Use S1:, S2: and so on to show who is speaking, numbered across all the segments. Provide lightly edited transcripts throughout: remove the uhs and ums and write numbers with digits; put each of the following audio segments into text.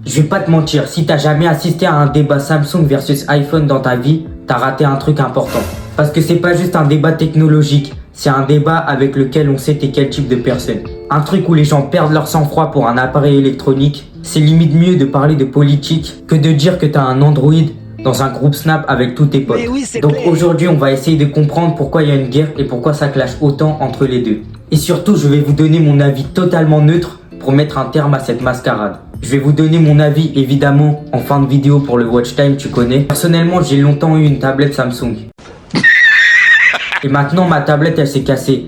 S1: Je vais pas te mentir, si t'as jamais assisté à un débat Samsung versus iPhone dans ta vie, t'as raté un truc important. Parce que c'est pas juste un débat technologique, c'est un débat avec lequel on sait t'es quel type de personne. Un truc où les gens perdent leur sang-froid pour un appareil électronique, c'est limite mieux de parler de politique que de dire que t'as un Android dans un groupe Snap avec tous tes potes.
S2: Oui,
S1: Donc aujourd'hui, on va essayer de comprendre pourquoi il y a une guerre et pourquoi ça clash autant entre les deux. Et surtout, je vais vous donner mon avis totalement neutre pour mettre un terme à cette mascarade. Je vais vous donner mon avis évidemment en fin de vidéo pour le watch time, tu connais. Personnellement, j'ai longtemps eu une tablette Samsung. Et maintenant, ma tablette, elle s'est cassée.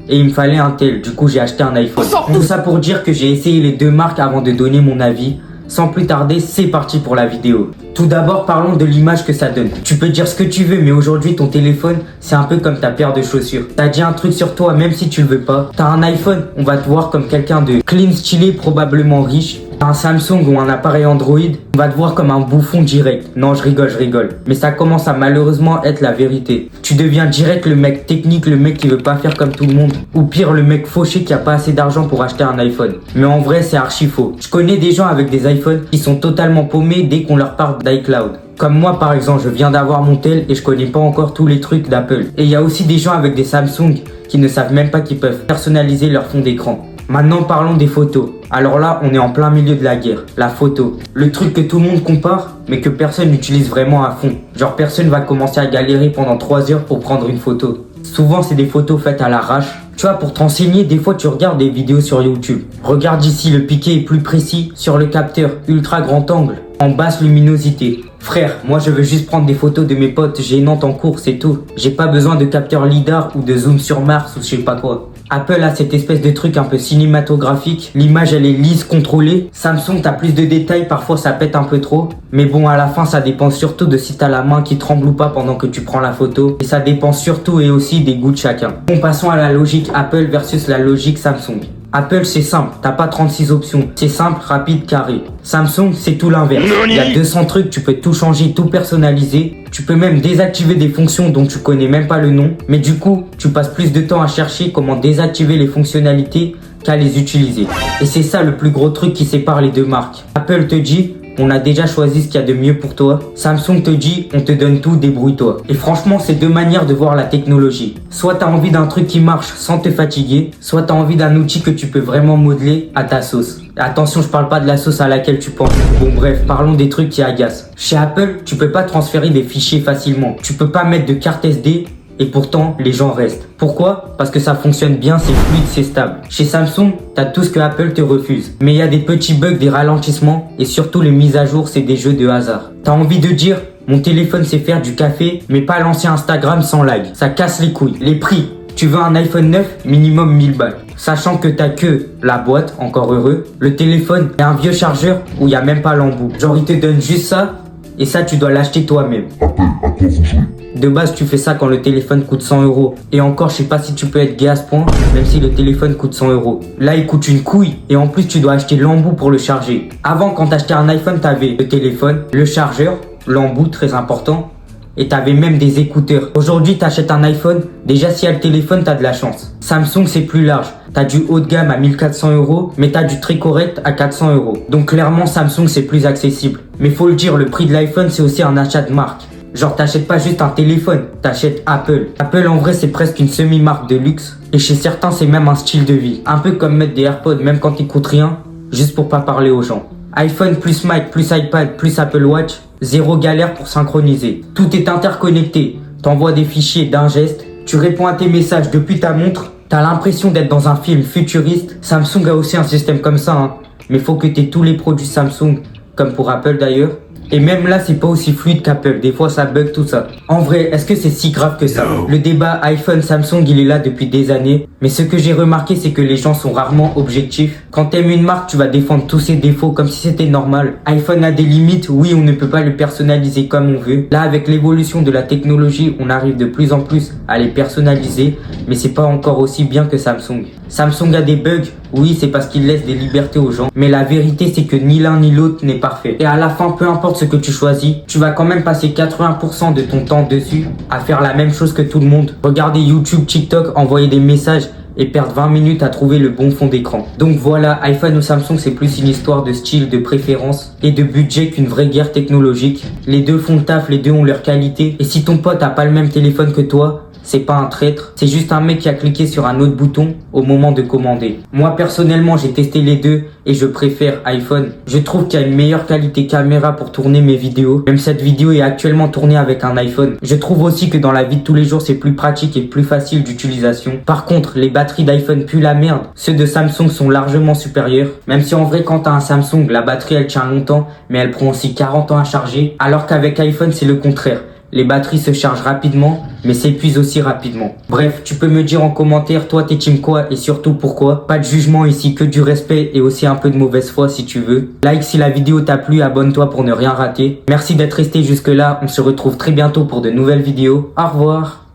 S1: Et il me fallait un tel, du coup j'ai acheté un iPhone. Tout ça pour dire que j'ai essayé les deux marques avant de donner mon avis. Sans plus tarder, c'est parti pour la vidéo. Tout d'abord, parlons de l'image que ça donne. Tu peux dire ce que tu veux, mais aujourd'hui, ton téléphone, c'est un peu comme ta paire de chaussures. T'as dit un truc sur toi, même si tu le veux pas. T'as un iPhone, on va te voir comme quelqu'un de clean, stylé, probablement riche. T'as un Samsung ou un appareil Android, on va te voir comme un bouffon direct. Non, je rigole. Mais ça commence à malheureusement être la vérité. Tu deviens direct le mec technique, le mec qui veut pas faire comme tout le monde. Ou pire, le mec fauché qui a pas assez d'argent pour acheter un iPhone. Mais en vrai, c'est archi faux. Je connais des gens avec des iPhones qui sont totalement paumés dès qu'on leur parle d'iCloud. Comme moi par exemple, je viens d'avoir mon tel et je connais pas encore tous les trucs d'Apple. Et il y a aussi des gens avec des Samsung qui ne savent même pas qu'ils peuvent personnaliser leur fond d'écran. Maintenant parlons des photos. Alors là, on est en plein milieu de la guerre. La photo. Le truc que tout le monde compare, mais que personne n'utilise vraiment à fond. Genre personne va commencer à galérer pendant 3 heures pour prendre une photo. Souvent c'est des photos faites à l'arrache. Tu vois, pour te renseigner, des fois tu regardes des vidéos sur YouTube. Regarde ici, le piqué est plus précis sur le capteur ultra grand angle, en basse luminosité. Frère, moi je veux juste prendre des photos de mes potes gênantes en cours, c'est tout. J'ai pas besoin de capteur lidar ou de zoom sur Mars ou je sais pas quoi. Apple a cette espèce de truc un peu cinématographique. L'image elle est lisse, contrôlée. Samsung t'as plus de détails, parfois ça pète un peu trop. Mais bon, à la fin ça dépend surtout de si t'as la main qui tremble ou pas pendant que tu prends la photo. Et ça dépend surtout et aussi des goûts de chacun. Bon, passons à la logique Apple versus la logique Samsung. Apple c'est simple, t'as pas 36 options. C'est simple, rapide, carré. Samsung c'est tout l'inverse. Il y a 200 trucs, tu peux tout changer, tout personnaliser. Tu peux même désactiver des fonctions dont tu connais même pas le nom. Mais du coup, tu passes plus de temps à chercher comment désactiver les fonctionnalités qu'à les utiliser. Et c'est ça le plus gros truc qui sépare les deux marques. Apple te dit, on a déjà choisi ce qu'il y a de mieux pour toi. Samsung te dit, on te donne tout, débrouille-toi. Et franchement, c'est deux manières de voir la technologie. Soit tu as envie d'un truc qui marche sans te fatiguer, soit tu as envie d'un outil que tu peux vraiment modeler à ta sauce. Attention, je parle pas de la sauce à laquelle tu penses. Bon bref, parlons des trucs qui agacent. Chez Apple, tu peux pas transférer des fichiers facilement. Tu peux pas mettre de carte SD. Et pourtant, les gens restent. Pourquoi? Parce que ça fonctionne bien, c'est fluide, c'est stable. Chez Samsung, t'as tout ce que Apple te refuse. Mais il y a des petits bugs, des ralentissements et surtout les mises à jour, c'est des jeux de hasard. T'as envie de dire, mon téléphone sait faire du café, mais pas lancer Instagram sans lag. Ça casse les couilles. Les prix. Tu veux un iPhone 9, minimum 1000 balles. Sachant que t'as que la boîte, encore heureux, le téléphone et un vieux chargeur où il y a même pas l'embout. Genre ils te donnent juste ça. Et ça, tu dois l'acheter toi-même.
S3: Apple, à quoi vous jouez?
S1: De base, tu fais ça quand le téléphone coûte 100 €. Et encore, je sais pas si tu peux être gay à ce point, même si le téléphone coûte 100 €. Là, il coûte une couille. Et en plus, tu dois acheter l'embout pour le charger. Avant, quand t'achetais un iPhone, t'avais le téléphone, le chargeur, l'embout, très important. Et t'avais même des écouteurs. Aujourd'hui, t'achètes un iPhone. Déjà, si y a le téléphone, t'as de la chance. Samsung, c'est plus large. T'as du haut de gamme à 1400 €, mais t'as du très correct à 400 €. Donc clairement, Samsung, c'est plus accessible. Mais faut le dire, le prix de l'iPhone, c'est aussi un achat de marque. Genre, t'achètes pas juste un téléphone, t'achètes Apple. Apple, en vrai, c'est presque une semi-marque de luxe. Et chez certains, c'est même un style de vie. Un peu comme mettre des AirPods, même quand ils coûtent rien, juste pour pas parler aux gens. iPhone plus Mac plus iPad plus Apple Watch, zéro galère pour synchroniser. Tout est interconnecté. T'envoies des fichiers d'un geste, tu réponds à tes messages depuis ta montre. T'as l'impression d'être dans un film futuriste. Samsung a aussi un système comme ça, hein. Mais faut que t'aies tous les produits Samsung, comme pour Apple d'ailleurs. Et même là, c'est pas aussi fluide qu'Apple. Des fois, ça bug tout ça. En vrai, est-ce que c'est si grave que ça? Le débat iPhone-Samsung, il est là depuis des années. Mais ce que j'ai remarqué, c'est que les gens sont rarement objectifs. Quand t'aimes une marque, tu vas défendre tous ses défauts comme si c'était normal. iPhone a des limites. Oui, on ne peut pas le personnaliser comme on veut. Là, avec l'évolution de la technologie, on arrive de plus en plus à les personnaliser. Mais c'est pas encore aussi bien que Samsung. Samsung a des bugs. Oui, c'est parce qu'il laisse des libertés aux gens. Mais la vérité, c'est que ni l'un ni l'autre n'est parfait. Et à la fin, peu importe ce que tu choisis, tu vas quand même passer 80% de ton temps dessus à faire la même chose que tout le monde. Regarder YouTube, TikTok, envoyer des messages et perdre 20 minutes à trouver le bon fond d'écran. Donc voilà, iPhone ou Samsung, c'est plus une histoire de style, de préférence et de budget qu'une vraie guerre technologique. Les deux font le taf, les deux ont leur qualité. Et si ton pote a pas le même téléphone que toi, c'est pas un traître, c'est juste un mec qui a cliqué sur un autre bouton au moment de commander. Moi personnellement, j'ai testé les deux et je préfère iPhone. Je trouve qu'il y a une meilleure qualité caméra pour tourner mes vidéos. Même cette vidéo est actuellement tournée avec un iPhone. Je trouve aussi que dans la vie de tous les jours, c'est plus pratique et plus facile d'utilisation. Par contre, les batteries d'iPhone puent la merde. Ceux de Samsung sont largement supérieurs. Même si en vrai, quand t'as un Samsung, la batterie elle tient longtemps, mais elle prend aussi 40 ans à charger. Alors qu'avec iPhone, c'est le contraire. Les batteries se chargent rapidement, mais s'épuisent aussi rapidement. Bref, tu peux me dire en commentaire, toi t'es team quoi et surtout pourquoi. Pas de jugement ici, que du respect et aussi un peu de mauvaise foi si tu veux. Like si la vidéo t'a plu, abonne-toi pour ne rien rater. Merci d'être resté jusque là, on se retrouve très bientôt pour de nouvelles vidéos. Au revoir.